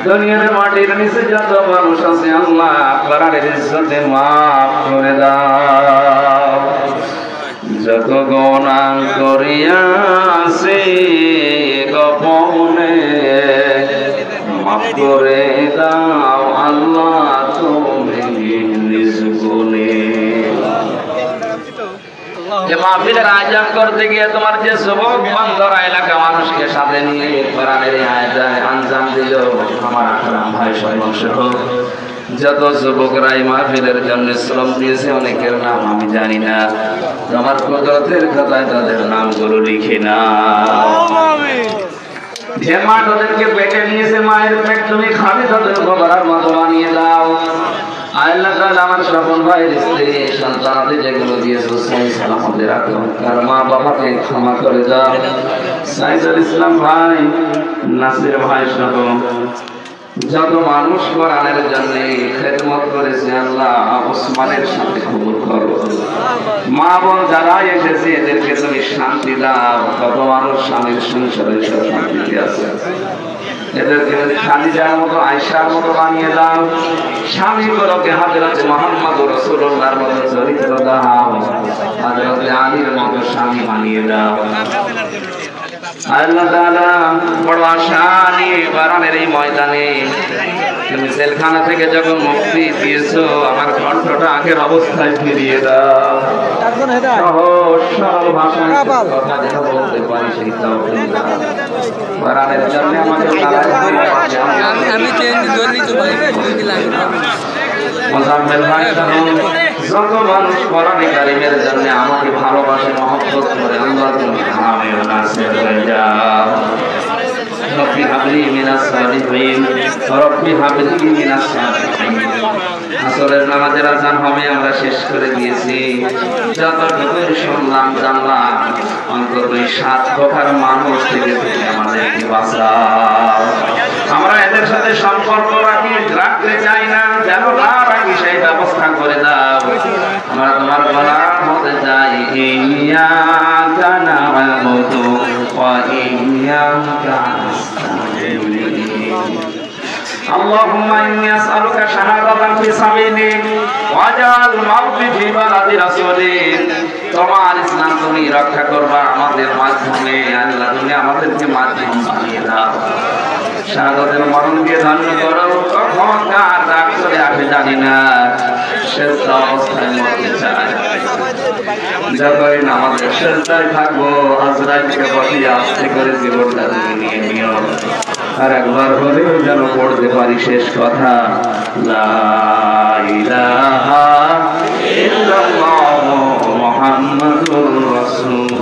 দুনিয়ার মাটির নিচে যত মানুষ আছে আল্লাহ কোরআনের ইজ্জতে মাফ করে দাও। যত গুনাহ করিয়াছি গোপনে মাফ করে দাও আল্লাহ তুমি নিজ গুণে। যে মাহফিলের আয়োজন করতে গিয়ে তোমার যে যুবক বান্ধবরা এলাকা মানুষকে সাথে নিয়ে কোরআনের আয়াতে আঞ্জাম দিল, আমার আকরাম ভাই সর্বংশহ যত যুবকরা এই মাহফিলের জন্য শ্রম দিয়েছে অনেকের নাম আমি জানি না, তোমার কুদরতের খাতায় তাদের নামগুলো লিখে না। যে মা তাদেরকে পেটে নিয়েছে মায়ের পেট তুমি খালি তাদের গোবরার মতো বানিয়ে দাও। আল্লাহ তাআলা আমার স্বপন ভাইয়ের স্ত্রী সন্তানাদের যেগুলো দিয়েছে সেই সালামতে রাখো, তার মা বাবাকে ক্ষমা করে দাও। সাইদুল ইসলাম ভাই, নাসির ভাই সহ যত মানুষ কোরআনের জন্য খেদমত করেছে আল্লাহ ওসমানের সাথে কবুল করো। মা বোন যারা এসেছে এদেরকে তুমি শান্তি দাও। কত মানুষ স্বামীর সংসারে শান্তিতে আছে, এদেরকে খাদিজার মতো আয়েশার মতো বানিয়ে দাও। স্বামীগুলোকে হযরত মুহাম্মদ রাসূলুল্লাহর মতো চরিত্র দাও, হযরত আলীর মতো স্বামী বানিয়ে দাও। আল্লাহ তাআলা বড় আশা নিয়ে কোরআনের এই ময়দানে তুমি জেলখানা থেকে যখন মুক্তি দিয়েছো আমার কণ্ঠটা আগের অবস্থায় ফিরিয়ে দাও। সহজ সরল ভাষায় কথা যেন বলতে পারি সেই তৌফিক দাও। কোরআনের জন্য আমাকে আমি মোজাম্মেল ভাই সহ যত মানুষ কোরআনে কারিমের জন্য আমাকে ভালোবাসে মহব্বত করে আল্লাহ তুমি আমিন নাসির হয়ে যাও। রব্বি হাবলি মিনাস সালিহিন, রব্বি হাবলি মিনাস সালিহিন। আসরের নামাজের আযান হবে আমরা শেষ করে দিয়েছি। যতটুকু শুনলাম জানলাম অন্তত এই 7 প্রকার মানুষ থেকে আমাদেরকে বাঁচাও। আমরা এদের সাথে সম্পর্ক রাখতে চাই না, যেন না রাখি সেই ব্যবস্থা করে দাও। আমরা তোমার গোলাম হতে চাই। ইয়্যাকা না'বুদু ওয়া ইয়্যাকা নাস্তাঈন। আল্লাহুম্মা ইন্নী আসআলুকা শাহাদাতান ফি সাবিলিক ওয়াজআল মাউতি ফি বালাদি রাসূলিক। তোমার ইসলাম তুমি রক্ষা করবা আমাদের মাধ্যমে। আল্লাহ তুমি আমাদেরকে মাধ্যম বানিয়ে দাও। শাহাদাতের মরণ দিয়ে ধন্য করো। কখন কার রাগ চলে আসে জানি না, শেষ অবস্থায় মরতে চাই। যতদিন আমাদের শেষটায় থাকবো আজরাইলকে বসিয়ে আস্তে করে জীবনটা তুমি নিয়ে নিও। আর একবার হলেও যেন পড়তে পারি শেষ কথা, লা ইলাহা ইল্লাল্লাহু মুহাম্মাদুর রাসূলুল্লাহ।